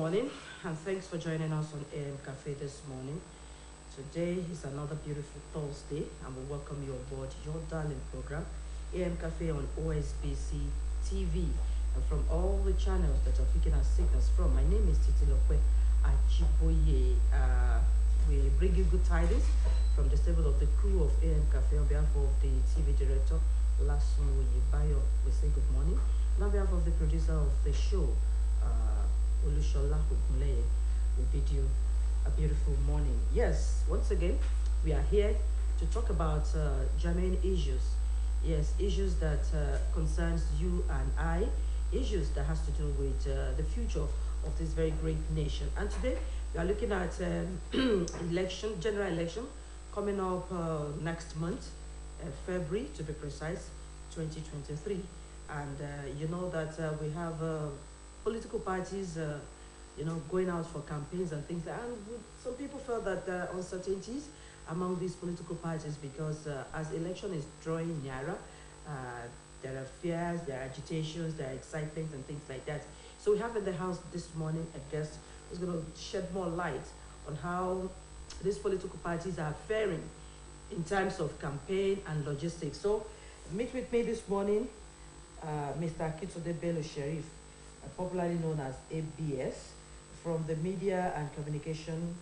morning, and thanks for joining us on AM Cafe this morning. Today is another beautiful Thursday, and we welcome you aboard your darling program, AM Cafe on OSBC TV, and from all the channels that are picking our signals from. My name is Titi Lokwe Achiboye. We bring you good tidings from the stable of the crew of AM Cafe on behalf of the TV director, Lasun Bayo. We say good morning. And on behalf of the producer of the show, Olushola Hukunleye, we bid you a beautiful morning. Yes, once again, we are here to talk about germane issues. Yes, issues that concerns you and I, issues that has to do with the future of this very great nation. And today, we are looking at election, general election, coming up next month, February to be precise, 2023. And you know that we have political parties, going out for campaigns and things. And some people felt that there are uncertainties among these political parties because as election is drawing nearer, there are fears, there are agitations, there are excitements and things like that. So we have in the house this morning a guest who's going to shed more light on how these political parties are faring in terms of campaign and logistics. So meet with me this morning, Mr. Akitode Bello Sheriff, popularly known as ABS, from the Media and Communication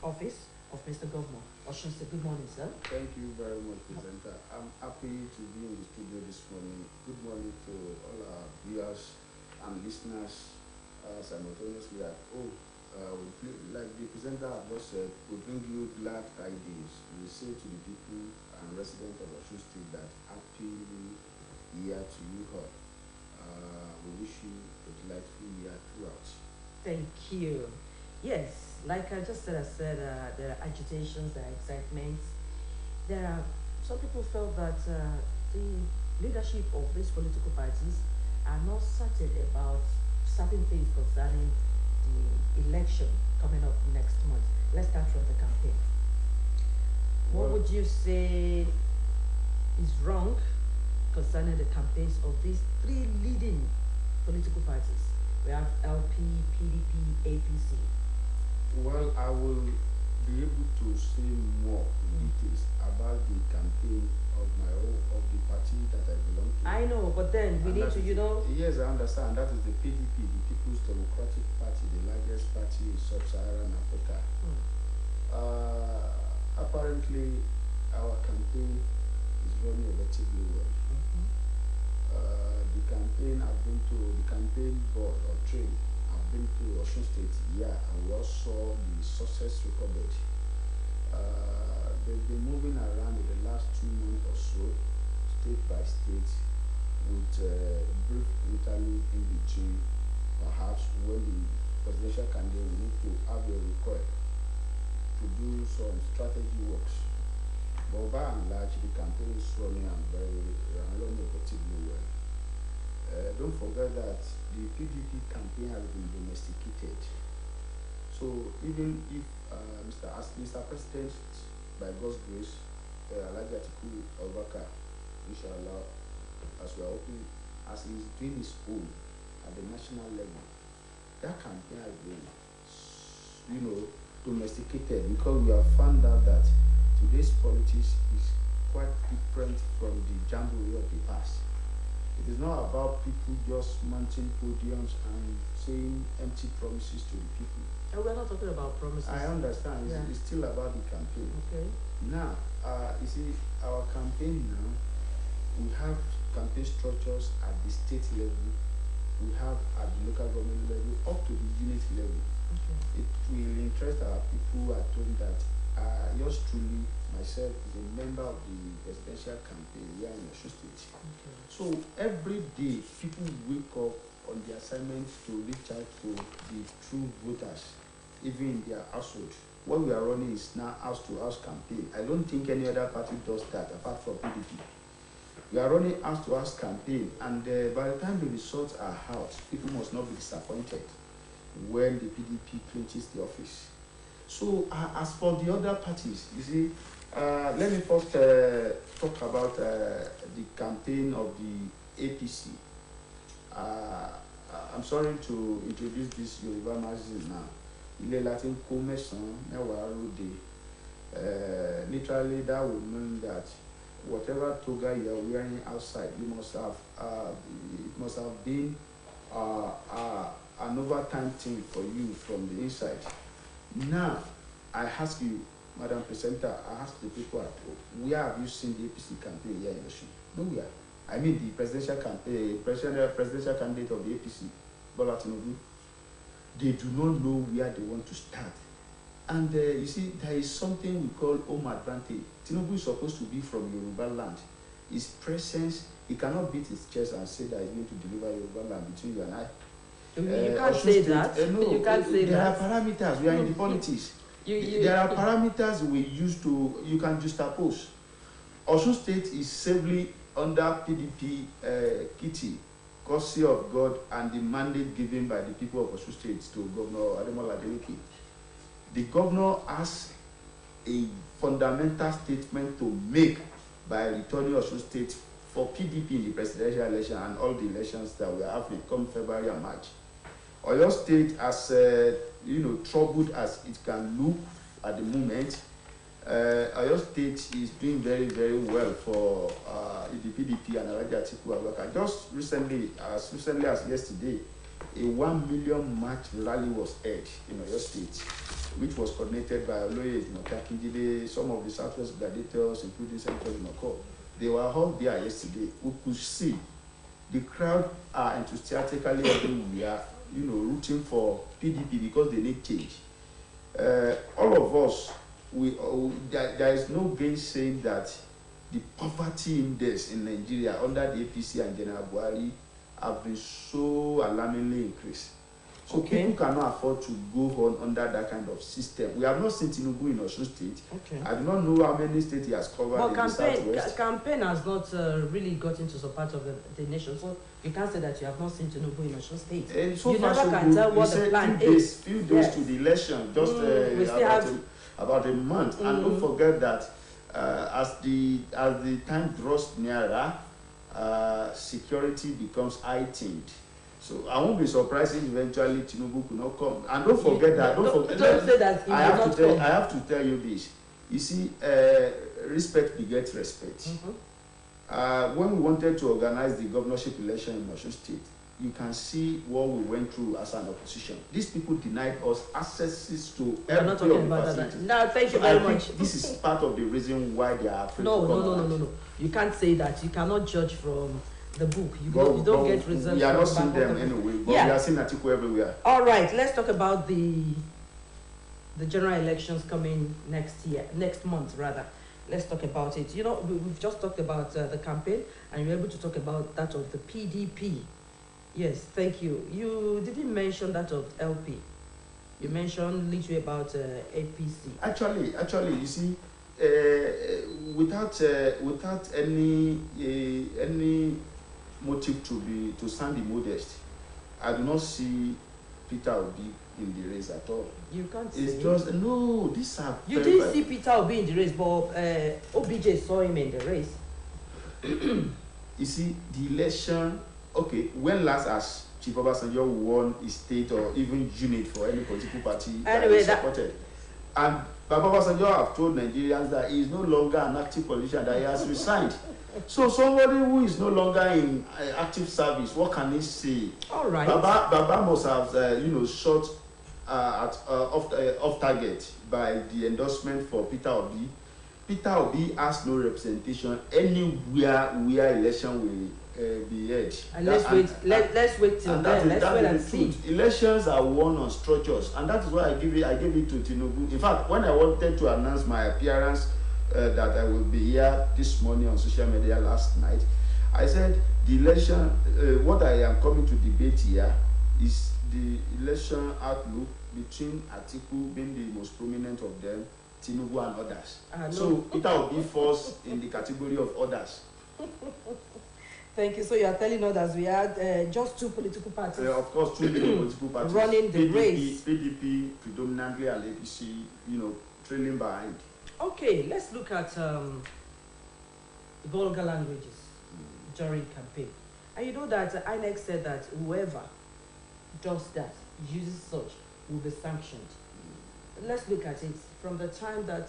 Office of Mr. Governor. Oshunse, good morning, sir. Thank you very much, presenter. I'm happy to be in the studio this morning. Good morning to all our viewers and listeners simultaneously at home. Like the presenter has just said, we bring you glad tidings. We say to the people and residents of Osun State that happy year to you all. We wish you a delightful year throughout. Thank you. Yes, like I just said, there are agitations, there are excitements. There are some people felt that the leadership of these political parties are not certain about certain things concerning the election coming up next month. Let's start from the campaign. What would you say is wrong concerning the campaigns of these three leading political parties? We have LP, PDP, APC. Well, I will be able to say more details about the campaign of the party that I belong to. I know, but then we need to, Yes, I understand. That is the PDP, the People's Democratic Party, the largest party in sub-Saharan Africa. Apparently, our campaign is running relatively well. The campaign, I've been to the campaign board or train. I've been to Osun State, and we all saw the success recorded. They've been moving around in the last 2 months or so, state by state, with brief interlude in between. Perhaps when the presidential candidate will need to have a record to do some strategy works. But by and large, the campaign is running and running effectively well. Don't forget that the PDP campaign has been domesticated. So even if Mr. President, by God's grace, Alhaji Atiku Abubakar, inshallah, as we are hoping, as he is doing his own at the national level, that campaign has been, domesticated, because we have found out that today's politics is quite different from the jamboree of the past. It is not about people just mounting podiums and saying empty promises to the people. And we're not talking about promises. I understand. It's still about the campaign. Okay. Now, you see, our campaign now, we have campaign structures at the state level, we have at the local government level, up to the unit level. Okay. It will interest our people at home that yours truly, myself, is a member of the presidential campaign here in Osun State. Okay. So every day, people wake up on the assignment to reach out to the true voters, even in their household. What we are running is now house-to-house campaign. I don't think any other party does that apart from PDP. We are running house-to-house campaign, and by the time the results are out, people must not be disappointed when the PDP clinches the office. So as for the other parties, you see, let me first talk about the campaign of the APC. I'm sorry to introduce this Yoruba magazine now. Ilé Latin kó mẹ́sàn-án mẹ́wàá ròde. Literally, that would mean that whatever toga you are wearing outside, you must have it must have been an overtime thing for you from the inside. Now, I ask you, Madam Presenter, I ask the people at home, where have you seen the APC campaign here in Osun? Nowhere. I mean the presidential campaign, presidential candidate of the APC, Bola Tinubu. They do not know where they want to start. And you see, there is something we call home advantage. Tinubu is supposed to be from Yoruba land. His presence, he cannot beat his chest and say that he's going to deliver Yoruba land between you and I. You can't say that. No, you can't say there that. are parameters. We are in the politics. There are parameters we use to, you can juxtapose. Osun State is safely under PDP kitty, courtesy of God and the mandate given by the people of Osun State to Governor Ademola Adeleke. The governor has a fundamental statement to make by returning Osun State for PDP in the presidential election and all the elections that we are having come February and March. Oyo State, as troubled as it can look at the moment, Oyo State is doing very, very well for the PDP and Alhaji Atiku Abubakar. Just recently, as yesterday, a 1 million march rally was held in Oyo State, which was coordinated by Oloye Kinjide, some of the Southwest gladiators, including Senator Noko. They were all there yesterday. We could see the crowd are enthusiastically everywhere, rooting for PDP because they need change. All of us, there is no gainsaying that the poverty index in Nigeria under the APC and General Buhari have been so alarmingly increased. So people cannot afford to go on under that kind of system. We have not seen Tinubu in Osun State. I do not know how many states he has covered in the Southwest. Campaign has not really got into some part of the nation, so you can't say that you have not seen Tinubu in Osun State. And so you far, never so can good. tell what the plan is. Few days to the election, just about a month. And don't forget that as the time draws nearer, security becomes heightened. So I won't be surprised if eventually Tinubu could not come. And don't forget that. Don't say that. I have to tell you this. You see, respect begets respect. When we wanted to organize the governorship election in Osun State, you can see what we went through as an opposition. These people denied us accesses to every of the facilities. Now, thank you very much. This is part of the reason why they are afraid to come No. You can't say that. You cannot judge from the book. You don't get results. We are not seeing them anyway, but we are seeing Atiku everywhere. All right, let's talk about the general elections coming next month rather. Let's talk about it. We've just talked about the campaign, and you're able to talk about that of the PDP. Yes, thank you. You didn't mention that of LP. You mentioned little about APC. Actually, you see, without any motive to sound immodest, I do not see Peter Obi in the race at all. You can't see. It's just no. These are. You didn't see Peter Obi in the race, but OBJ saw him in the race. You see, the election. Okay, when last has Chief Obasanjo won his state or even unit for any political party that he supported? And Baba Obasanjo have told Nigerians that he is no longer an active politician, that he has resigned. So somebody who is no longer in active service, what can he say? All right. Baba must have, shot off target by the endorsement for Peter Obi. Peter Obi has no representation anywhere where election will be held. And let's wait till then. Let's wait and see. Elections are won on structures, and that is why I gave it to Tinubu. In fact, when I wanted to announce my appearance that I will be here this morning on social media last night, I said the election. What I am coming to debate here is the election outlook between Atiku being the most prominent of them, Tinubu and others. So Peter Obi falls in the category of others. Thank you. So you are telling us that we had just two political parties. Of course, two political parties running the race. PDP predominantly and APC, trailing behind. Okay, let's look at vulgar languages during campaign. And you know that INEC said that whoever does that, uses such, will be sanctioned. Let's look at it from the time that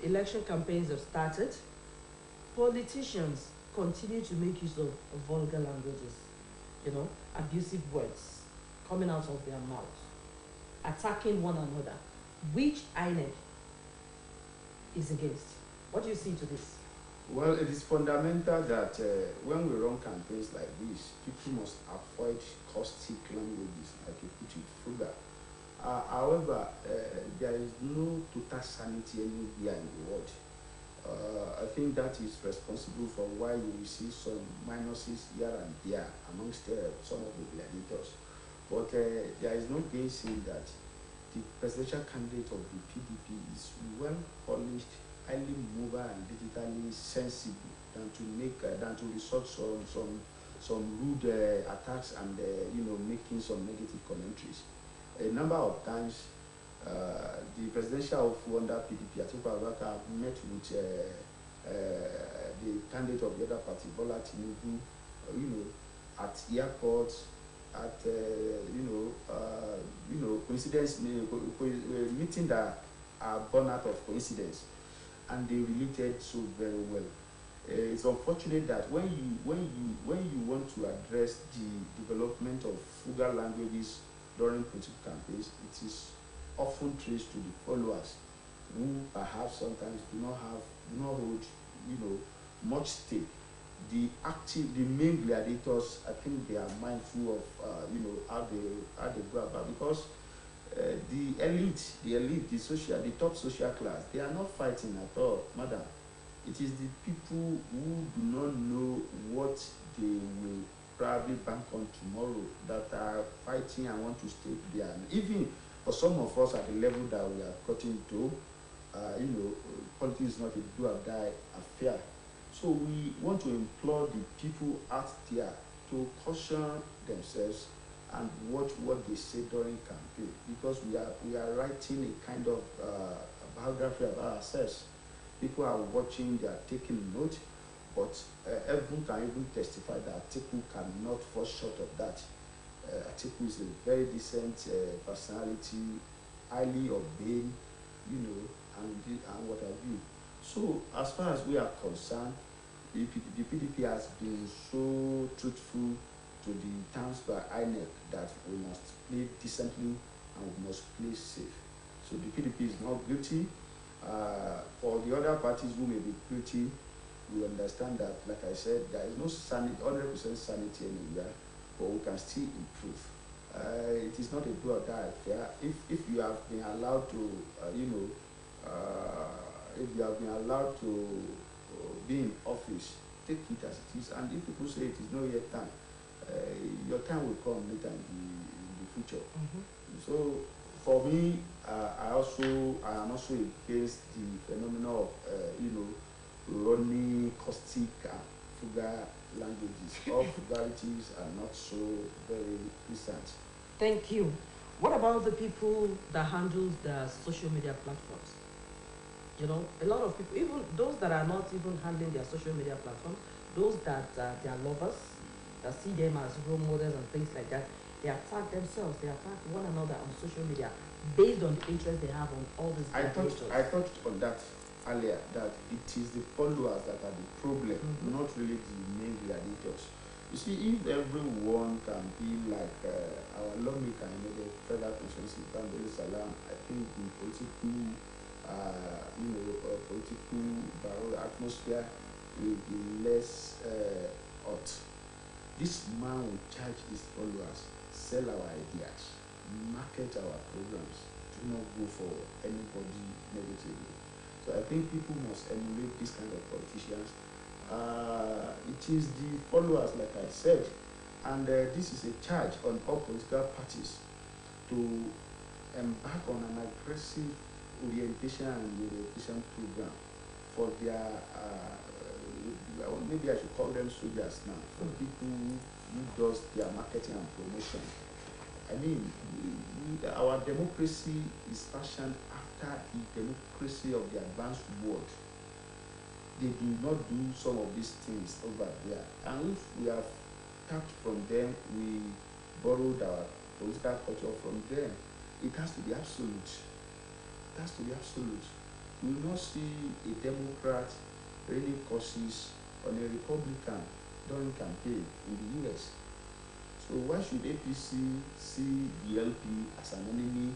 election campaigns have started. Politicians continue to make use of vulgar languages, abusive words coming out of their mouths, attacking one another, which INEC is against. What do you see to this? Well, it is fundamental that when we run campaigns like this, people must avoid caustic languages, like you put it, frugal. However, there is no total sanity anywhere in the world. I think that is responsible for why you will see some minuses here and there amongst some of the gladiators. But there is no gainsaying that the presidential candidate of the PDP is well polished, highly mobile, and digitally sensible than to resort some rude attacks and making some negative commentaries. A number of times, the presidential of under PDP, Atiku Abubakar, met with the candidate of the other party, Bola Tinubu, at airports, at coincidence meeting that are born out of coincidence, and they related so very well. It's unfortunate that when you want to address the development of frugal languages during political campaigns, it is often traced to the followers, who perhaps sometimes do not hold much stake. The main gladiators, I think they are mindful of how they go about, because the elite, the top social class, they are not fighting at all, madam. It is the people who do not know what they will probably bank on tomorrow that are fighting and want to stay there. And even for some of us at the level that we are gotten to, politics is not a do or die affair. So we want to implore the people out there to caution themselves and watch what they say during campaign, because we are writing a kind of biography about ourselves. People are watching, they are taking note, but everyone can even testify that Atiku cannot fall short of that. Atiku is a very decent personality, highly obeyed, and what have you. So as far as we are concerned, the PDP has been so truthful to the terms by INEC that we must play decently and we must play safe. So the PDP is not guilty. For the other parties who may be guilty, we understand that, like I said, there is no sanity, 100% sanity anywhere, but we can still improve. It is not a do or die affair. If you have been allowed to, if you have been allowed to be in office, take it as it is. And if people say it is not yet time, your time will come later in the future. So for me, I am also against the phenomenon of running caustic and frugal languages. All frugalities are not so very pleasant. Thank you. What about the people that handle the social media platforms? A lot of people, even those that are not even handling their social media platforms, those that they are lovers, that see them as role models and things like that, they attack themselves, they attack one another on social media based on the interest they have on all these gladiators. I touched on that earlier, that it is the followers that are the problem, not really the main gladiators. You see, if everyone can be like our lawmaker in the federal constituency, Bambele Salam, I think the political atmosphere will be less hot. This man will charge his followers, sell our ideas, market our programs, do not go for anybody negatively. So I think people must emulate this kind of politicians. It is the followers, like I said, and this is a charge on all political parties to embark on an aggressive orientation and orientation program for their, maybe I should call them soldiers now, for people who does their marketing and promotion. I mean, our democracy is fashioned after the democracy of the advanced world. They do not do some of these things over there. And if we have tapped from them, we borrowed our political culture from them. It has to be absolute. It has to be absolute. We will not see a Democrat raining curses on a Republican during campaign in the US. So why should APC see the LP as an enemy,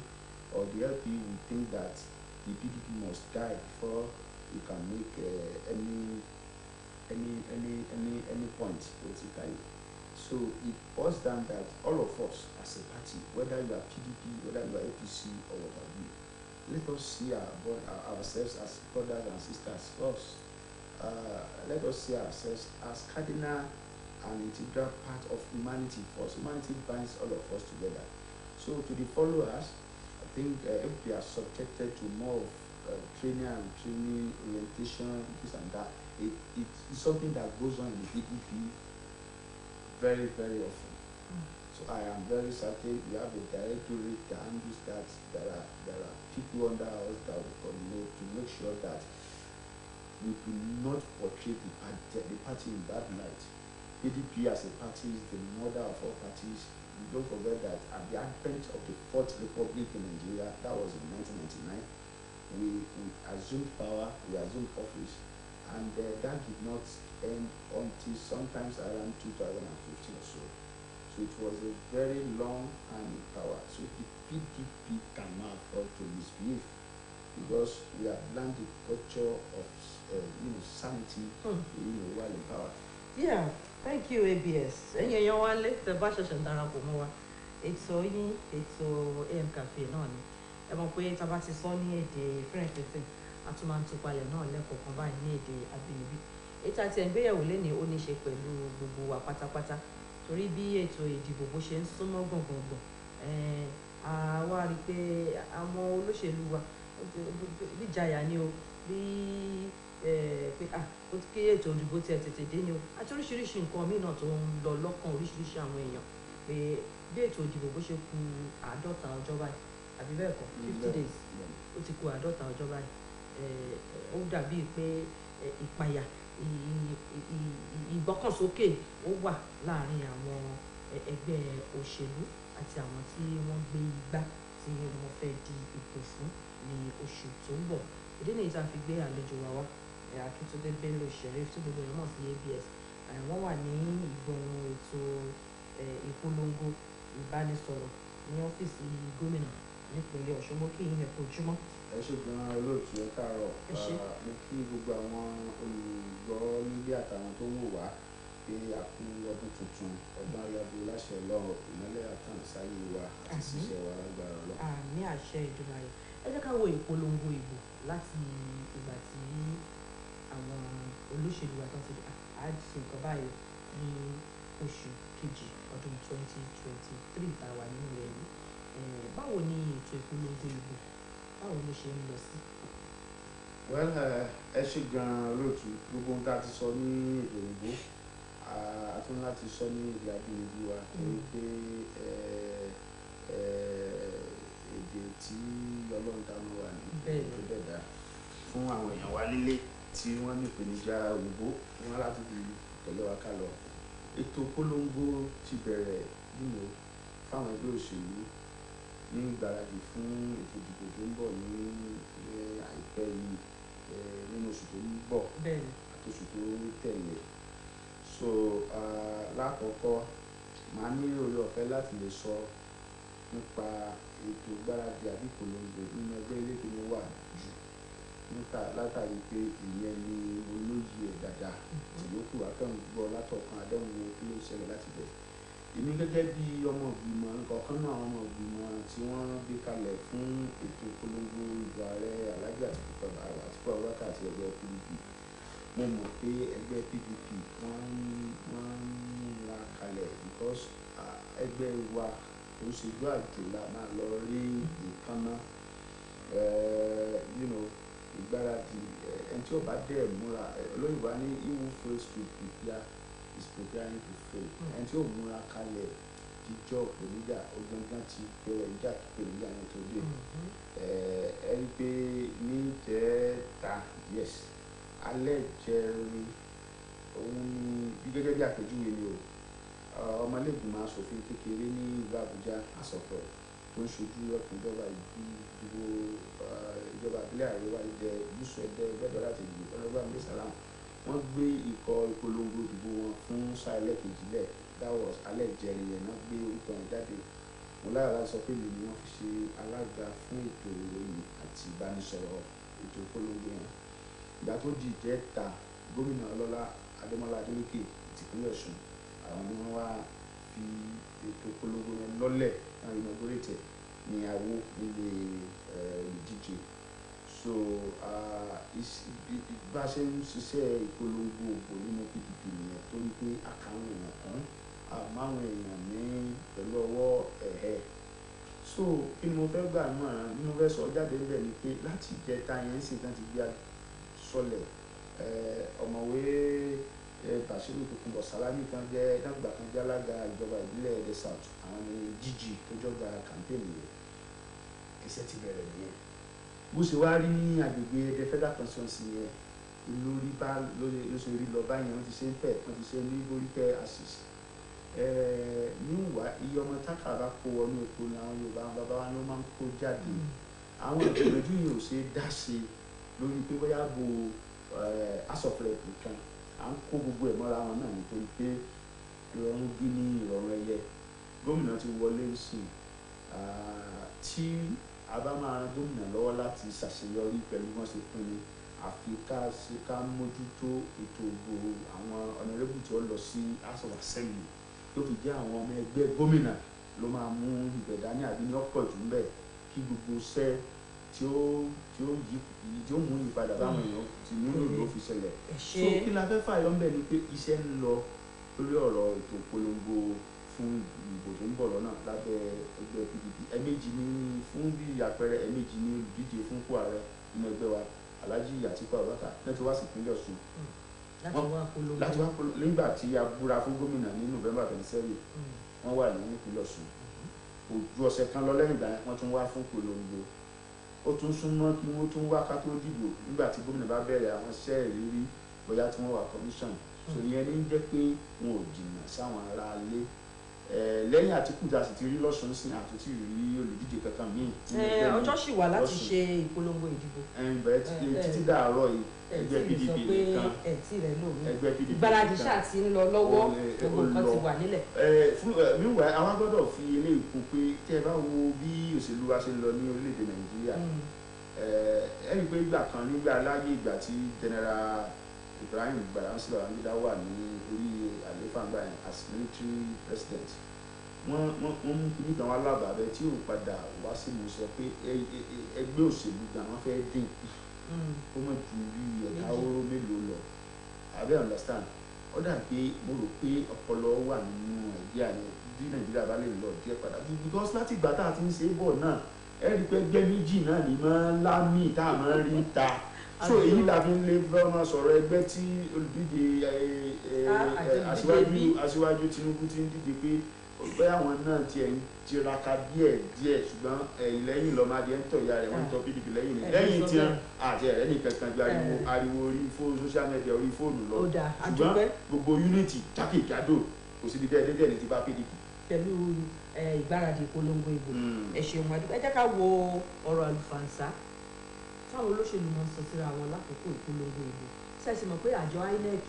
or the LP will think that the PDP must die before you can make any point politically? So it boils down that all of us as a party, whether you are PDP, whether you are APC or whatever, let us see ourselves as brothers and sisters first. Let us see ourselves as cardinal and integral part of humanity first. Humanity binds all of us together. So to the followers, I think if they are subjected to more of training orientation, this and that, it is something that goes on in the PDP very, very often. So I am very certain we have a directorate that handles that. There are people under us that will coordinate to make sure that we do not portray the party in that light. PDP as a party is the mother of all parties. We don't forget that at the advent of the Fourth Republic in Nigeria, that was in 1999, we assumed power, we assumed office, and that did not end until sometimes around 2015 or so. So it was a very long time in power. So the PDP cannot afford to misbehave, because we have learned the culture of sanity while in power. Yeah, thank you, ABS. Ẹ̀yin èèyàn wa lé tẹ́ bá ṣẹ̀ṣẹ̀ darapọ̀ mọ́ wa. Ètò yín, ètò AM Cafe náà ni. Ẹ mọ̀ pé tá bá ti sọ ní èdè French a tún máa ń tupalẹ̀ náà lẹ́kọ̀ọ̀kan báyìí ní èdè abínibí. Ètò àti ẹ̀gbéyàwó lénìí ó ní ṣe pẹ̀lú gbogbo wa pátápátá. Torí bí ètò ìdìbò bó ṣe ń súnmọ́ gbọ̀ngbọ̀ngbọ̀n, a wá rí i pé àwọn olóṣèlú wa bí ìjayà ni o, bí pé kí ètò ìdìbò tiẹ̀ tètè dé ni o, àti oríṣiríṣi nǹkan míì náà tó ń lọ lọ́kàn oríṣiríṣi àwọn èèyàn, pé bí ètò ìdìbò bó ṣe kù 50 ọjọ́ báyìí, àbí bẹ́ẹ̀ kọ́ 50 days, ó ti kù 50 ọjọ́ báyìí. Ó dàbí pé ìpayà, ìgbọ́kànsókè ó wà láàrin àwọn ẹgbẹ́ òṣèlú àti àwọn tí wọ́n gbé igbá tí wọ́n fẹ́ di ipò fún ní oṣù tó ń bọ̀. Ìdí nìyí tá a fi gbé àlejò wa wá, Akíntúndé Bello Sheriff tí gbogbo èèyàn mọ̀ sí ABS. Wọ́n wà ní ìgbọ̀nrún ètò ìpolongo ìbánisọ̀rọ̀ ní ọ́fíìsì gómìnà nípínlẹ̀ Ọ̀ṣun. Mo kí yín ẹ kú ojúmọ́. Ẹ ṣé gan-an olóòtú, ẹ káàárọ̀. Mo kí gbogbo àwọn olùgbọ́ nílé àtàwọn tó ń wò wá pé a kú ọdún tuntun, ọdún ayọ̀bọ láṣẹ Ọlọ́run, ìmọ́lẹ̀ àtàn sáyé wa àti ṣiṣẹ́ wa lágbára Ọlọ́run. Àmì àṣẹ Èdùmàrè. Ẹ jẹ́ ká wo ìpolongo ìbò láti ìgbà tí àwọn olóṣèlú wa tán ti ṣe nǹkan báyìí ní oṣù kejì ọdún 2023 tá a wà nínú rẹ̀ yìí. Báwo ni ètò ìpolongo ìbò, báwo ló ṣe ń lọ sí? Well, ẹ ṣé gan-an olóòtú. Gbogbo ohun tá a ti sọ ní èdè òyìnbó, a tún láti sọ ní èdè abínibí wa, torí pé èdè tí Ọlọ́run dá mọ́ wa ní tó dẹ̀dá fún àwọn èèyàn wa nílé tí wọ́n ní ìpèníjà òyìnbó, wọ́n láti fi tẹ̀lé wa ká lọ. Ètò polongo ti bẹ̀rẹ̀ fáwọn ẹgbẹ́ òṣèlú ní ìgbáradì fún ètò ìdìbò tó ń bọ̀ ní àìpẹ́ yìí, nínú oṣù tó ń bọ̀ àti oṣù tó tẹ̀lé. So lákọ̀ọ́kọ́ màá ní oore ọ̀fẹ́ láti lè sọ nípa ètò ìgbáradì àbí ìpolongo nínú ẹgbẹ́ ilé tí mo wà jù, látàrí pé ìyẹn ni olóyè ẹ̀ dáadáa, tí yòókù akẹ́kọ̀ọ́ gbọ́ látọ̀kan adẹ́hùn wo kí ló ṣẹlẹ̀ láti bẹ̀. Èmi gẹ́gẹ́ bí ọmọ ìgbìmọ̀ ọ̀kan náà àwọn ọmọ ìgbìmọ̀ tí wọ́n gbé kalẹ̀ fún ètò ìpolongo ìbò ààrẹ Alhaji Atiku Abubakar àti ẹgbẹ́ PDP, mo mọ̀ pé ẹgbẹ́ PDP wọ́n ń ra kalẹ̀ because ẹgbẹ́ wa kò ń ṣèjú àjòlá máa lọ rí ìkànnà ìgbáradì. Ẹni tí ó bá dẹ̀ múra, olóyìnbó ní he who fails to prepare is preparing to fail. Ẹni tí ó múra kalẹ̀ jíjọ́ ìpèníjà ogangan ti bẹ̀rẹ̀ ìjà ìpèníjà yẹn tó dé. Ẹ rí i pé ní ìjẹta, yes, alẹ́ ìjẹrin, òun ni gẹ́gẹ́ bí àpèjúwe ni o, ọmọlẹ́gbìmọ̀ aṣòfin kékeré ní ìlú Àbújá asọ̀pọ̀ tó ń ṣojú ọkùn ìjọba ìdìbò ìjọba ìbílẹ̀ àríwá ìjẹ gúúsù ẹgbẹ́ gbẹ́dọ̀ láti ìdìbò ọlọ́gbà ní sàlámù wọ́n gbé ikọ̀ ìpolongo ìdìbò wọn fún sáà ẹlẹ́kejì lẹ̀ dáwọ̀ alẹ́ ìjẹrin yẹn náà gbé orúkọ yẹn jáde. Mo lára láti sọ pé èmi ni wọ́n fi ṣe alága fún ètò ìròyìn àti ìbánisọ̀rọ̀ ètò ìpolongo yẹn. Ìgbà tó di ìjẹta gómìnà ọlọ́lá Adémọ́lá Adélékè ìpínlẹ̀ Ọ̀ṣun àwọn ni wọ́n wá fi ètò ìpolongo yẹn lọ́lẹ̀ náà inaugurate ní Àwó nílé olùdíje. So bá a ṣe ń ṣiṣẹ́ ìpolongo òbò nínú PDP nìyẹn torí pé àkàwọn èèyàn kan àmáwọn èèyàn ní pẹ̀lú ọwọ́ ẹ̀hẹ́. So kí ni mo fẹ́ gbà mọ̀ràn ni mo fẹ́ sọ jáde ń bẹ̀ ni pé láti ìjẹta yẹn sì kan ti gbé sọlẹ̀ ọ̀mọ̀wé Bàṣírù Tòkunbọ̀ Sàlámì kan jẹ́ dàgbà kan jẹ́ alága ìjọba ìbílẹ̀ Ẹdẹ South àwọn ní jíjì tó jọba campaign yẹn iṣẹ́ ti bẹ̀rẹ̀ nìyẹn. Bó ṣe wá rí ní agbègbè Ẹdẹ Federal Constituency yẹn lórí bá ló ṣe rí lọ báyìí wọ́n ti ṣe ń fẹ́ wọ́n ti ṣe ní oríkẹ́ assist níwà iye ọmọ tákà bá kó wọnú epo ni àwọn Yorùbá àwọn bàbá wa ni wọ́n máa ń kó jáde. Àwọn ìgbìyànjú yìí ò ṣe dá ṣe lórí pé bóyá bo asọ̀fẹ́rẹ́ nìkan à ń kó gbogbo ẹ̀ mọ́ra wọn náà nítorí pé ìrọ̀rùn bí ní ìrọ̀rùn ẹyẹ gómìnà ti wọlé sí tí a bá máa ran gómìnà lọ́wọ́ láti ṣàṣeyọrí pẹ̀lú wọ́n ṣe pinnu àfi ká mójútó ètò ògbò àwọn ọ̀nàrẹ́bù tí ó lọ sí House of Assembly tó fi jẹ́ àwọn ọmọ ẹgbẹ́ gómìnà ló máa mú ìbẹ̀dá ní àbí ní ọ̀pọ̀ jù ń bẹ̀ kí gbogbo iṣẹ́ tí ó mú ìpadà báwọn èèyàn ti nílò ló fi ṣẹlẹ̀. So kí la fẹ́ fàyọ́ ń bẹ̀ ni pé iṣẹ́ ń lọ lórí ọ̀rọ̀ ètò ìpolongo fún ìbò tó ń bọ̀ lọ́nà lábẹ́ ẹgbẹ́ PDP. Ẹ̀ẹ̀mejì ni fún bí àpẹẹrẹ ẹ̀ẹ̀mejì ni olùdíje fún ipò ààrẹ nínú ẹgbẹ́ wa Alhaji Atiku Abubakar náà ti wá sí ìpínlẹ̀ Ọ̀ṣun láti wá polongo nígbà tí a búra fún gómìnà ní November 27 wọ́n wà ní ìpínlẹ̀ Ọ̀ṣun ojú ọ̀sẹ̀ kan lọ lẹ́yìn ìgbà wọ́n tún wá fún polongo. Ó tún súnmọ́ kí wọ́n tún wá ká tó dìbò nígbà tí gómìnà bá bẹ̀rẹ̀ àwọn iṣẹ́ ìrírí bóyá tí wọ́n wà commission. So ìyẹn ní jẹ́ pé wọn ò jìnnà sáwọn ará ilé. Lẹ́yìn Àtíkù tá a sì ti rí lọ́sùn sí àtúntì rí olùdíje kankan míì. Ọjọ́ sì wà láti ṣe ìpolongo ìdìbò. Bẹ̀rẹ̀ títí dàárọ̀ yìí ẹgbẹ́ PDP nìkan ẹgbẹ́ PDP ìgbáradì ṣáà ti ń lọ lọ́wọ́ gbogbo nǹkan ti wà nílẹ̀. Meanwhile àwọn gbọ́dọ̀ fi eléyìí kún pé tẹ́ ẹ bá wo bí òṣèlú wa ṣe lọ ní orílẹ̀-èdè Nàìjíríà ẹ rí i pé ìgbà kan nígbà láyé ìgbà tí General Ibrahim Badamasi Babangida wà ní orí àlééfà ńgbà yẹn as military president wọ́n mú kíní kan wá lábàbẹ́ tí ò padà wá sí ìmúṣẹ pé ẹgbẹ́ òṣèlú gan wọ́n fẹ́ dín ó mọ̀ ju bí ẹ̀ka oró mélòó lọ abẹ́ understand ó dà pé mo rò pé ọpọlọ wà nínú Nàìjíríà yẹn bí Nàìjíríà bá lè lọ díẹ̀ padà because láti ìgbà tá a ti ń ṣe é bọ̀ náà ẹ rí i pé ẹgbẹ́ méjì náà ní máa ń lámì tá a máa ń rí ta so èyí la fi ń lé fẹ́ sọ̀rọ̀ ẹgbẹ́ tí olùdíje aṣíwájú Tinubu ti ń díje pé bóyá àwọn náà tiẹ̀ ń tiraka díẹ̀ ṣùgbọ́n lẹ́yìn lọ́mọ adìẹ ń tọ̀ ìyá rẹ̀ wọ́n ń tọ́ PDP lẹ́yìn ni lẹ́yìn tí àti ẹ̀rẹ́ nìkan kan ju ariwo orí fóònù social media orí fóònù lọ ṣùgbọ́n gbogbo unity jákèjádò kò síbi bẹ́ẹ̀ dédé ní ti bá PDP. pẹ̀lú ìgbáradì ìpolongo ìbò ẹ ṣeun àdúgbò ẹ jẹ́ ká wo ọ̀rọ̀ àlùfànṣá táwọn olóṣèlú máa ń sọ síra wọn lákòókò ìpolongo ìbò ṣẹ́ẹ̀sì mọ̀ pé àjọ INEC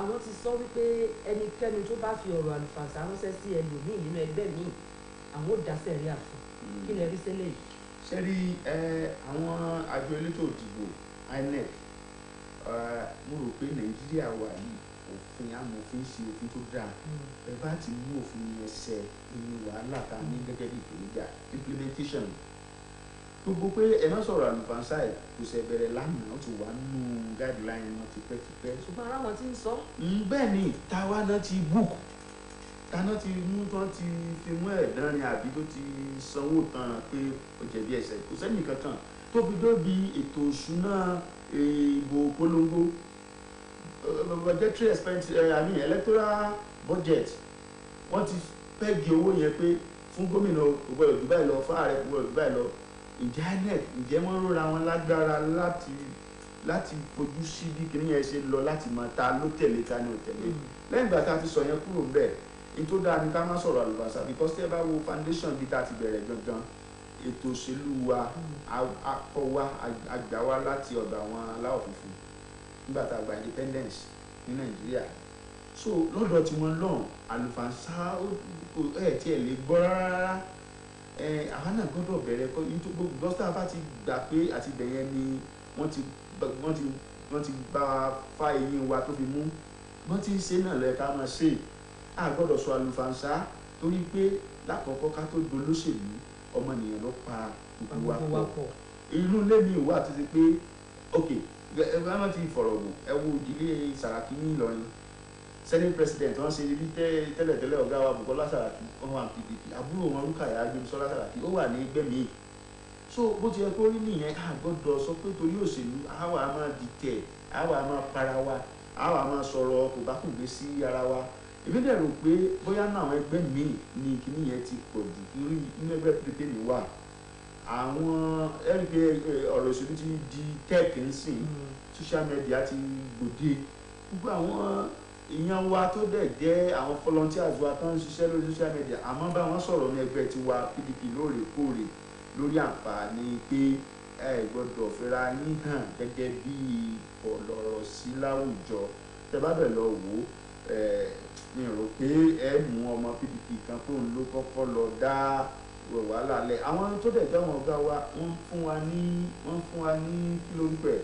àwọn ti sọ wípé ẹnikẹ́ni tó bá fi ọ̀rọ̀ àlùfànṣá ránṣẹ́ sí ẹlòmíì nínú ẹgbẹ́ míì àwọn ò dá sẹ́rí àfún kí lẹ rí sílẹ̀ yìí. ṣé rí àwọn àjọ elétò ìdìbò INEC mo rò pé Nàìjíríà wà yìí òfin amòfin ṣe òfin tó dáa ẹ bá ti mú òfin ẹsẹ̀ inú wàhálà ta ní gẹ́gẹ́ bí ìpèníjà implementation gbogbo pé ẹ má sọ̀rọ̀ àlùfáàṣà ẹ̀ kò ṣe bẹ̀rẹ̀ lánàá ó ti wà nínú guideline wọn tipẹ́tipẹ́. ṣùgbọ́n ara wọn ti ń sọ. bẹ́ẹ̀ ni táwa náà ti book táná ti mú tán ti fi mú ẹ̀dán ni àbí tó ti sanwó tán pé ó jẹ̀bi ẹ̀ṣẹ̀ kò sẹ́ni kankan tó fi dóbi ètò ìṣúná ìbò polongo budgetary expense electoral budget wọ́n ti pẹ́ẹ́gì owó yẹn pé fún gómìnà ògbọ́dọ̀ Dubai lọ fún ààrẹ ògbọ́dọ̀ Dubai lọ ǹjẹ́ INEC ǹjẹ́ wọ́n rọra wọn lágbára láti fojú sí bí kìnìún yẹn ṣe lọ láti máa ta ló tẹ̀lé ta ni ò tẹ̀lé lẹ́yìn ìgbà tá a ti sọ yẹn kúrò bẹ́ẹ̀ èyí tó dáa ni ká má sọ̀rọ̀ àlùbọ́sà because tẹ́ bá wo foundation bí tá a ti bẹ̀rẹ̀ gangan ètò òṣèlú wa akọ wa àgbà wa láti ọ̀dọ̀ àwọn aláwọ̀ funfun nígbà tá a gba independence ní Nàìjíríà so lọ́dọ̀ tí wọ́n lọ́n àlùfànṣá tí ẹ̀ lè gbọ́ rárá àwa náà gbọ́dọ̀ bẹ̀rẹ̀ kọ́ yìí tó gbogbo dọ́sítà bá ti gbà pé àti bẹ̀yẹn ni wọ́n ti bá fa eyín wa tó fi mú wọ́n ti ń ṣe náà lẹ́ẹ̀ ká máa ṣe a gbọ́dọ̀ sọ àlùfànṣá torí pé lákọ̀ọ́kọ́ ká tó dolóṣèlú ọmọnìyàn ló pa gbogbo wa pọ̀ inú ilé mi wà tó ti pé ok ẹ bá ti fọ̀rọ̀ wò ẹ wo ìdílé Sàràkí ní Ìlọrin senate president wọ́n ṣe ibi tẹ́lẹ̀tẹ́lẹ̀ ọ̀gá wa Bùkọ́lá Sàràkí wọ́n wà PDP àbúrò wọn Rúkàyà Gbémisọ́lá Sàràkí ó wà ní ẹgbẹ́ mi so bó ti yẹ kó rí nìyẹn a gbọ́dọ̀ sọ pé torí òṣèlú àwa máa dìtẹ̀ àwa máa para wa àwa máa sọ̀rọ̀ kò bá kùn gbé sí ara wa èmi dẹ̀ rò pé bóyá náà àwọn ẹgbẹ́ mi ní kíní yẹn ti pọ̀ jù torí inú ẹgbẹ́ PDP mi wà àwọn ẹ̀rí pé ọ̀rọ̀ òṣèlú ti di tech ń sìn social media ti gbòde gbogbo àwọn èèyàn wa tó dẹ̀ jẹ́ àwọn volunteers wa tó ń ṣiṣẹ́ lórí social media àmọ́ bá wọn sọ̀rọ̀ ní ẹgbẹ́ tiwa PDP lóòrèkóòrè lórí àǹfààní pé ẹ gbọ́dọ̀ fẹ́ra yín hàn gẹ́gẹ́ bí ọ̀lọ́rọ̀ sí láwùjọ tẹ́ bá bẹ̀ lọ wò ó mi rò pé ẹ mú ọmọ PDP kan tó ń lọ kọ́kọ́ lọ dá wàhálà lẹ̀ àwọn tó dẹ̀ jẹ́ àwọn ọ̀gá wa wọ́n fún wa ní kí ló ń pẹ̀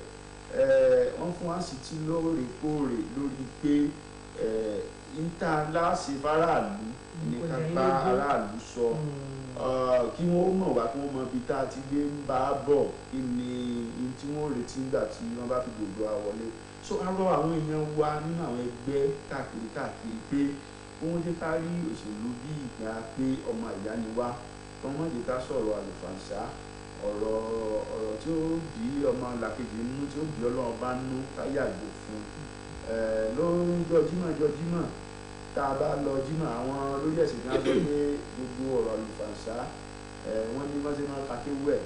wọ́n fún wa sì ti lóòrèkóòrè lórí pé níta láàṣẹ fáráàlú ní ká bá aráàlú sọ kí wọ́n mọ̀ wá kí wọ́n mọ ibi tá a ti gbé ń bá a bọ̀ kí ni tí wọ́n retí nígbà tí wọ́n bá fi gbogbo àwọlé so a rọ àwọn èèyàn wa nínú àwọn ẹgbẹ́ káàkiri pé wọ́n jẹ́ ká rí òṣèlú bí ìgbà pé ọmọ ìyá ni wá wọ́n mọ̀ jẹ́ ká sọ̀rọ̀ àlùfànṣá ọ̀rọ̀ tí ó bí ọmọ làkejì nínú tí ó bí Ọlọ́run bá nú ká yàgò fún lọ́jọ́ Jímọ̀ tá a bá lọ Jímọ̀ àwọn olórí ẹ̀sìn kan sọ pé gbogbo ọ̀rọ̀ àlùfànṣá wọ́n ní wọ́n ṣe máa kakéwú ẹ̀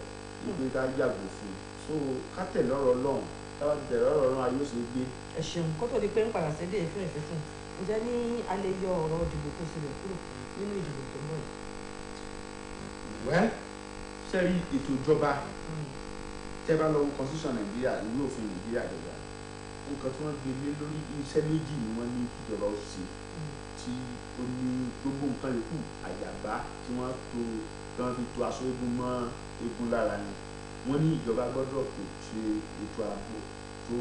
ìgbé ká yàgò fún so ká tẹ̀lé ọ̀rọ̀ Ọlọ́run táwa ti tẹ̀lé ọ̀rọ̀ Ọlọ́run ayé ó ṣe gbé. ẹ ṣeun kó tó di pé ń padà sí ilé ìfẹ́ ìfẹ́ fún ǹjẹ́ ní alẹ́ yọ ọ̀rọ̀ ìdìbò kó sílẹ̀ kúrò nínú ìdìbò tó ń bọ̀ yìí. wẹ́ẹ́ sẹ́rí ètò ìjọba tẹ́ bá lọ wo constitution Nàìjíríà ìwé òfin Nàìjíríà dọ̀gba nǹkan tí wọ́n gbé lé lórí iṣẹ́ méjì ni wọ́n ní ìjọba ó ṣe tí ó ní gbogbo nǹkan yòókù àyàbá tí wọ́n fi to aṣọ eégún mọ́ eégún lára ni wọ́n ní ìjọba gbọ́dọ̀ tó ṣe ètò ààbò tó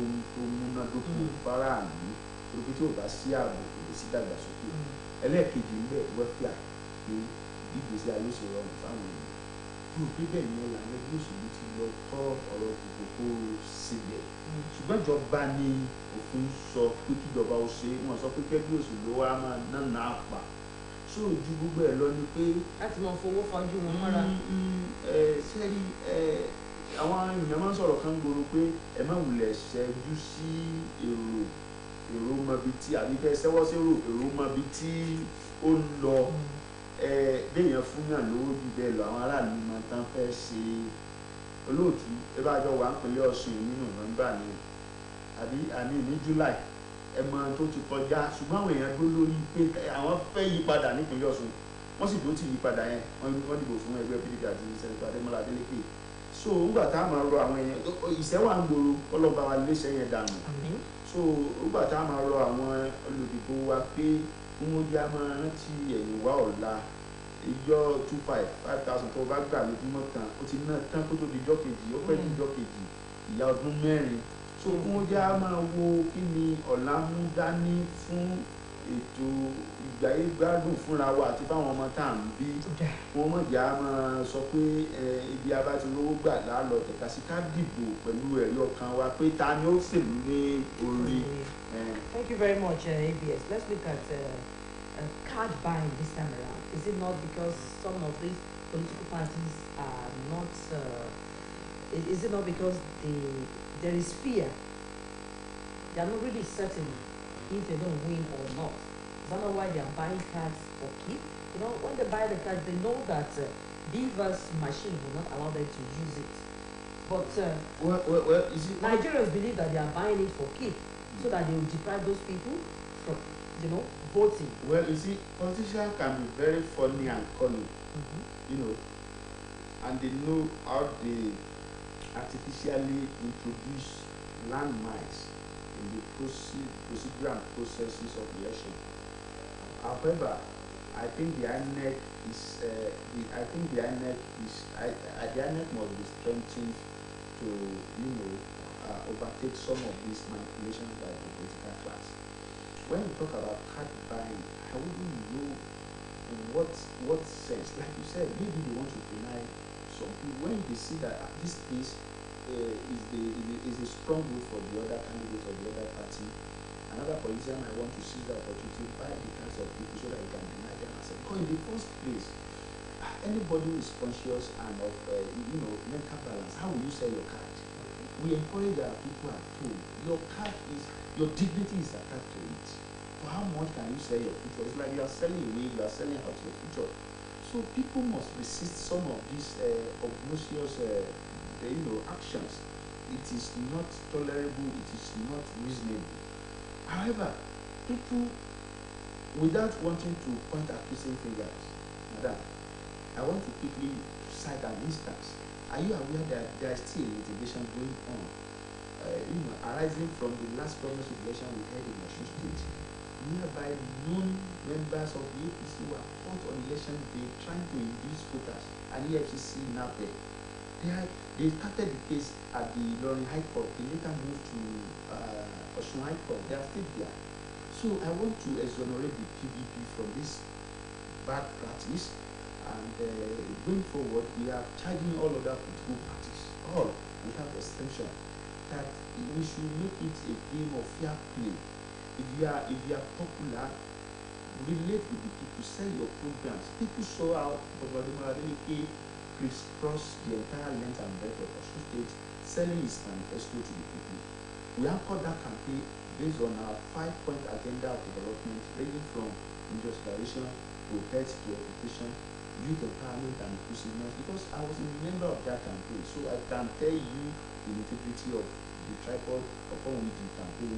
múnádóko fáráàlú torí pé tí ò bá sí ààbò kò lè sí dàgbàsókè ẹlẹ́ẹ̀kejì ń bẹ̀ wọ́pẹ́ pé ìgbésí ayé ṣe rọrùn fáwọn èèyàn yóò pé bẹ́ẹ̀ ni ọ̀la ẹgbẹ́ òṣèlú ti lọ kọ́ ọ̀rọ̀ kòkòkò síbẹ̀ ṣùgbọ́n ìjọba ni òfin sọ pé kíjọba ó ṣe wọ́n sọ pé kẹ́gbẹ́ òṣèlú wa máa náà àpà so ju gbogbo ẹ̀ lọ ni pé. láti máa fowó fajú wọn mọ́ra. sẹ́rí àwọn èèyàn máa ń sọ̀rọ̀ kan gbòòrò pé ẹ má wulẹ̀ ṣẹ́jú sí èrò mọbi tí àbí kẹ́ ṣẹ́wọ́ sí èrò mọbi tí ó ń lọ béèyàn fún yàn lówó jù bẹ́ẹ̀ lọ àwọn aráàlú máa tán fẹ́ ṣe olóòtú ẹ bá jọ wà ń pínlẹ̀ Ọ̀ṣun nínú nọ́mbà ni àbí àní ní July ẹ mọ tó ti kọjá ṣùgbọ́n àwọn èèyàn tó lórí pé àwọn fẹ́ yí padà nípínlẹ̀ Ọ̀ṣun wọ́n sì tó ti yí padà yẹn wọ́n dìbò fún ẹgbẹ́ PDP àti sẹ́nẹ̀tọ̀ Adémọ́lá Adélékè so nígbà tá a máa rọ àwọn èèyàn ìṣẹ́wà ń gbòòrò ọlọ́ba wa léṣẹ́ yẹn dànù so nígbà tá a máa rọ àwọn olùdìbò wa pé wọ́n jẹ́ a máa rántí ẹ̀yìn wá ọ̀la ìjọ 5,000 tó bá gbà lójúmọ́ kan ó ti ná tán kó tó di ìjọ kejì ó pẹ́ di ìjọ kejì ìyá ọdún mẹ́rin so wọ́n jẹ́ a máa wo kí ni ọ̀la mú dání fún ètò ìgbáyé gbádùn fúnra wa àti fáwọn ọmọ tá à ń bí wọ́n mọ̀ jẹ́ a máa sọ pé ibi abá ti rówó gbà lálọ́ tẹ̀ka sí ká dìbò pẹ̀lú ẹ̀rí ọkàn wa pé ta ni ó ṣèlú ní orí. Thank you very much, ABS. Let's look at card buying this time around. Is it not because some of these political parties are not? Is it not because there is fear? They are not really certain if they don't win or not. Is that not why they are buying cards for keep? You know, when they buy the cards, they know that Beaver's machine will not allow them to use it. But is it Nigerians believe that they are buying it for keep, so that they will deprive those people voting? Well, you see, politicians can be very funny and cunning, you know, and they know how they artificially introduce landmines in the procedure and processes of election. However, I think the INEC is, the INEC must be strengthened to, overtake some of these manipulations by the political class. When we talk about card buying, I wouldn't know what sense. Like you said, maybe they want to deny some people when they see that this place is a strong vote for the other candidate or the other party. Another politician might want to seize the opportunity to buy the cards of people so that he can deny them. Because in the first place, anybody who is conscious and of mental balance, how will you sell your card? We encourage our people at home. Your dignity is attached to it. For how much can you sell your future? It's like you are selling away, you are selling out your future. So people must resist some of these obnoxious actions. It is not tolerable, it is not reasonable. However, people, without wanting to point accusing fingers, madam, I want to quickly cite an instance. Are you aware that there is still litigation going on, arising from the last governorship election we held in Osun State, whereby non-members of the APC were caught on election day trying to induce voters, and EFCC now there. They started the case at the Ilorin High Court. They later moved to Osun High Court. They are still there. So I want to exonerate the PDP from this bad practice, and going forward, we are charging all other political parties, all without exception, that we should make it a game of fair play. If you are popular, relate with the people, sell your programs. People saw how Obademola crisscross the entire length and breadth of Osun State, selling his manifesto to the people. We anchored that campaign based on our 5-point agenda of development, ranging from industrialization to health to education, youth empowerment and inclusiveness. Because I was a member of that campaign, so I can tell you the integrity of the tripod upon which the campaign,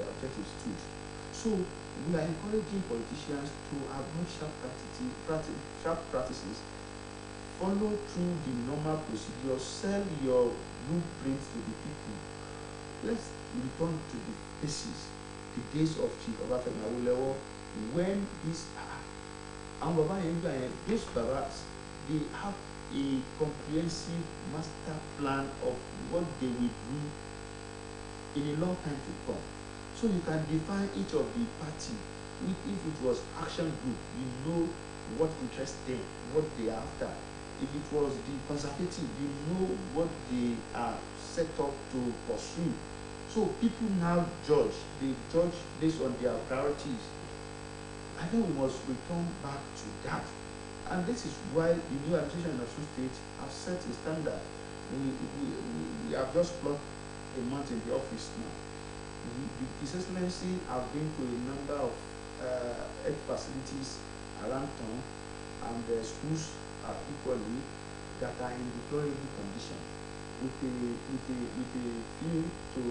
objectives stood. So we are encouraging politicians to avoid sharp practices, follow through the normal procedure, sell your blueprints to the people. Let's return to the basis, the days of Chief Obafemi Awolowo, when these those babas, they have a comprehensive master plan of what they will do in a long time to come. So you can define each of the party. If it was action group, you know what interests them, what they are after. If it was the conservative, you know what they are set up to pursue. So people now judge. They judge based on their priorities. I think we must return back to that. And this is why the new administration in Osun State have set a standard. We have just clocked a month in the office now. His Excellency have been to a number of health facilities around town, and the schools are equally that are in deplorable condition, with a view to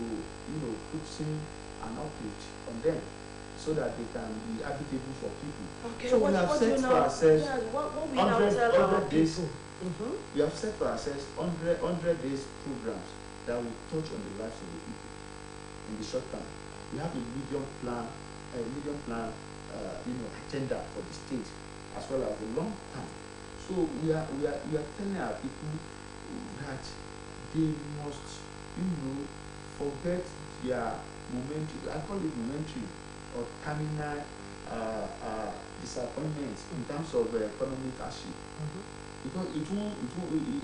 put in an uplift on them so that they can be habitable for people. Okay, so we have set for ourselves 100 days. We have set for ourselves 100 days programs that will touch on the lives of the people. In the short term, we have a medium plan agenda for the state, as well as the long term. So we are telling our people that they must forget their momentary, I call it momentary or terminal disappointments in terms of economic hardship. Because it won't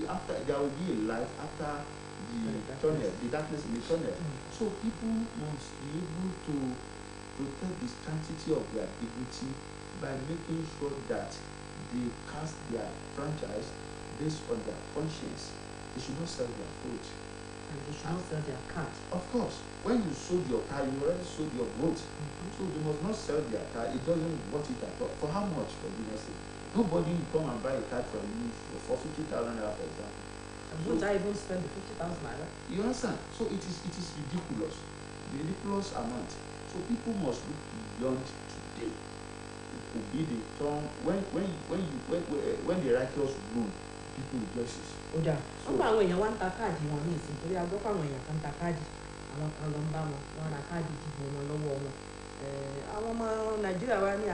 after there will be a life after the tunnel, the darkness in the tunnel. So people must be able to protect the sanctity of their dignity by making sure that they cast their franchise based on their conscience. They should not sell their vote. And they should not sell their card. Of course, when you sold your car, you already sold your vote. So they must not sell their car. It doesn't worth it at all. For how much, for goodness sake? Nobody will come and buy a card from you for 50,000 naira, for example. And would I even spend the 50,000 naira? You understand? So it is ridiculous. ridiculous amount. So people must look beyond today. It could be the turn when the righteous rule, people rejoices. ó dà wọ́n gba àwọn èèyàn wá ń ta káàdì wọn ní ìsìn torí a gbọ́ pé àwọn èèyàn kan ń ta káàdì àwọn kan lọ ń bá wọn wọ́n ra káàdì ìdìbò wọn lọ́wọ́ wọn àwọn ọmọ nàìjíríà wá ní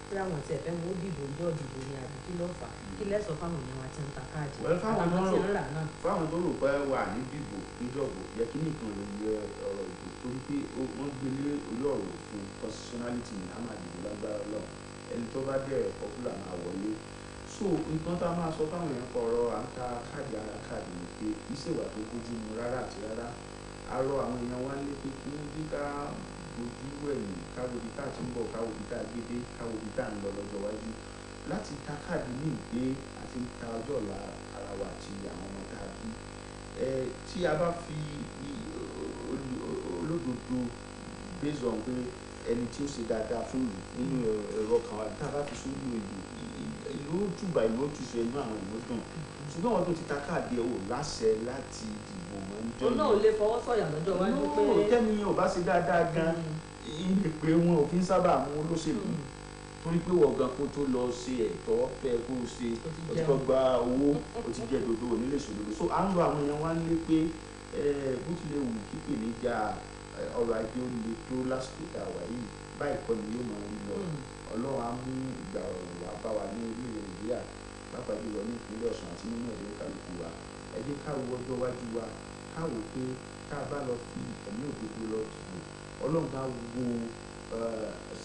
pé àwọn tí ẹ̀fẹ́ wọn ó dìbò ìjọ ìdìbò ni àbí kí ló fà kí lẹ́sọ̀ fáwọn èèyàn wa ti ń ta káàdì fáwọn tí ń rà náà. fáwọn tó rò pé wà ní dìbò níjọ̀bù yẹ kí nìkan ló yẹ ọ̀rọ̀ ìbò torí pé wọ́n gbélé orí ọ̀rọ̀ òfin constitutionality ní àmàdìbò lágbára Ọlọ́run ẹni tó bá dẹ̀ popular máa wọlé. So nǹkan tá a máa sọ fáwọn èèyàn kọ̀ọ̀rọ̀ à ń ta káàdì ara káàdì ni pé kì í ṣèwà tó bójú mu rárá àti rárá. A rọ àwọn èèyàn wá lé pé kí wọ́n bí ká bójú ẹ̀yìn káwo bí tá a ti ń bọ̀ káwo bí tá a gbé dé káwo bí tá a ń lọ lọ́jọ́ iwájú láti ta káàdì ní ìgbé àti ń ta ọjọ́ ọ̀la ara wa àti àwọn ọmọ tá a bí. Tí a bá fi olódodo based on pé ẹni tí ó ṣe dáadáa fún ìlú nínú ẹ̀rọ kan wa tá a bá fi sórí ìlú ó túbà ìlú ó túṣe inú àwọn ìlú dùn. Ṣùgbọ́n àwọn tó ti ta káàdì ẹ̀ wò láṣẹ láti dìbò mọ́ ń jọ òun náà ò lè fọwọ́ sọ̀yà lọ́jọ́ iwájú pé tẹ́ni ò bá ṣe dáadáa gan ilé pé wọn ò kí ń sábà mú olóṣèlú torí pé wọ́n gan kó tó lọ ṣe ẹ̀tọ́ tó yẹ kó ṣe ọtí gba owó ó ti jẹ dodo onílé ìṣòdodo. So à ń lo àwọn èèyàn wá nílé pé bó tilẹ̀ wù kíkè níjà ọrọ̀ ajé ó le tó lásìkò tá a wà yìí báyìí kọ́ ni yóò máa ń lọ. Ọlọ́run á mú ìgbà ọ̀rọ̀ wá bá wa ní orílẹ̀ Nàìjíríà pàápàá jùlọ ní ìpínlẹ̀ Ọ̀ṣun àti nínú ẹ̀dẹ́ kálukú wa. Ẹ jẹ́ ká wo ọjọ́ iwájú wa ká wò pé tá a bá lọ fi ẹ̀mí òdodo lọ dìbò Ọlọ́run bá wo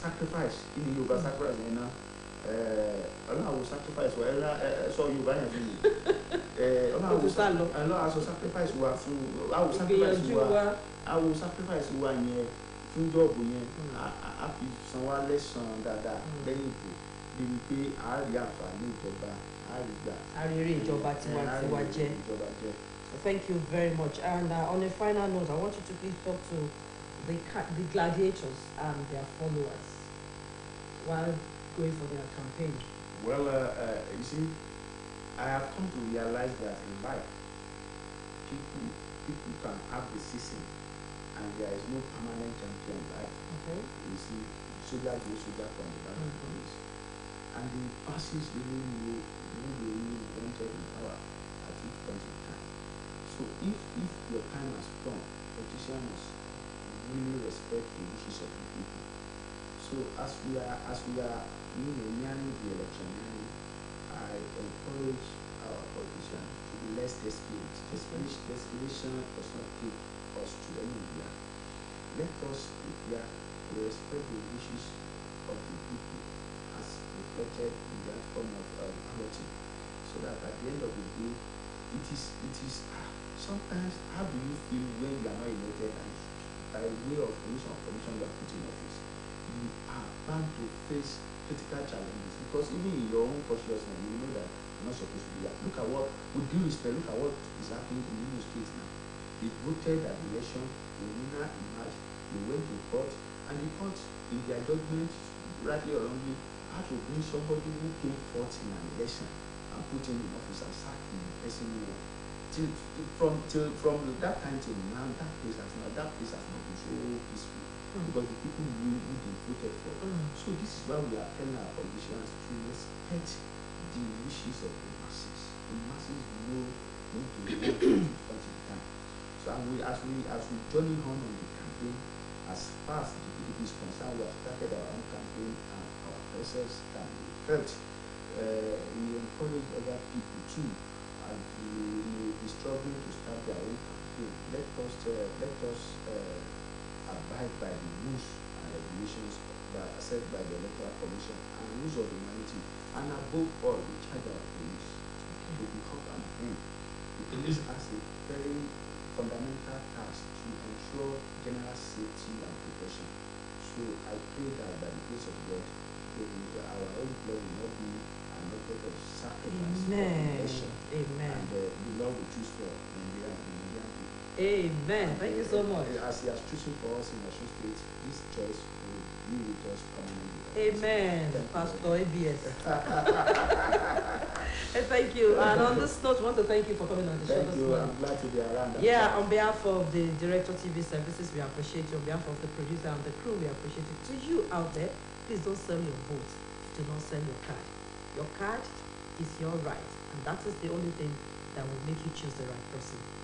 sacrifice kí ni Yorùbá sacrifice yẹn náà Ọlọ́run wo sacrifice wa sọ Yorùbá yẹn fún mi Ọlọ́run á sọ sacrifice wa fún àwo sacrifice wa yẹn fún jọ́ọ̀bù yẹn á fi san wá lẹ́sàn-án dáadáa lẹ́yìn ìbò débi pé a rí àǹfààní ìjọba a rí gbà. Arére ìjọba tiwantiwa jẹ́. Thank you very much. And on a final note, I want you to please talk to the gladiators and their followers while going for their campaign. Well, you see, I have come to realize that in life, people can have the season, and there is no permanent champion in life. Okay. You see, soldier goes, soldier comes, without police. And the masses really know who they really wanted in power at each point in time. So if your time has come, politicians must really respect the wishes of the people. So as we are nearing the election, I encourage our politicians to be less desperate. Desperation does not take us to anywhere. Let us prepare to respect the wishes of the people as reflected in the outcome of balloting, so that at the end of the day, it is sometimes how do you feel when you are not elected and by way of commission you are put in office, you are bound to face critical challenges because even in your own consciousness you know that you're not supposed to be like. Look at what, with due respect, look at what is happening in the States now. They voted at the election, the winner emerged, they went to court, and the court in their judgment, rightly or wrongly, had to bring somebody who came forth in an election and put him in office and sack him person from that time till now, that place has not been so peaceful because the people knew who they voted for. So this is why we are telling our politicians to respect the wishes of the masses. The masses know when to vote at point in time. So as we journey on the campaign, as far as the PDP is concerned, we have started our own campaign and our process can be felt. We encourage other people too, and we may be struggling to start their own campaign. Let us abide by the rules and regulations that are set by the Electoral Commission and rules of humanity, and above all, we charge our police to be up and in. The police has a very fundamental task to ensure general safety and protection. So I pray that by the grace of God, our own blood will not be an object of sacrifice. Amen. Amen. And the Lord will choose for Nigeria and Nigerian people. Amen. Thank you so much. As he has chosen for us in Osun State, this choice will be with us permanently. Amen. Pastor ABS. Hey, thank you. And on this note, I want to thank you for coming on the show this morning. I'm glad to be around. Yeah, on behalf of the Director TV Services, we appreciate you. On behalf of the producer and the crew, we appreciate it. To you out there, please don't sell your vote. Do not sell your card. Your card is your right. And that is the only thing that will make you choose the right person.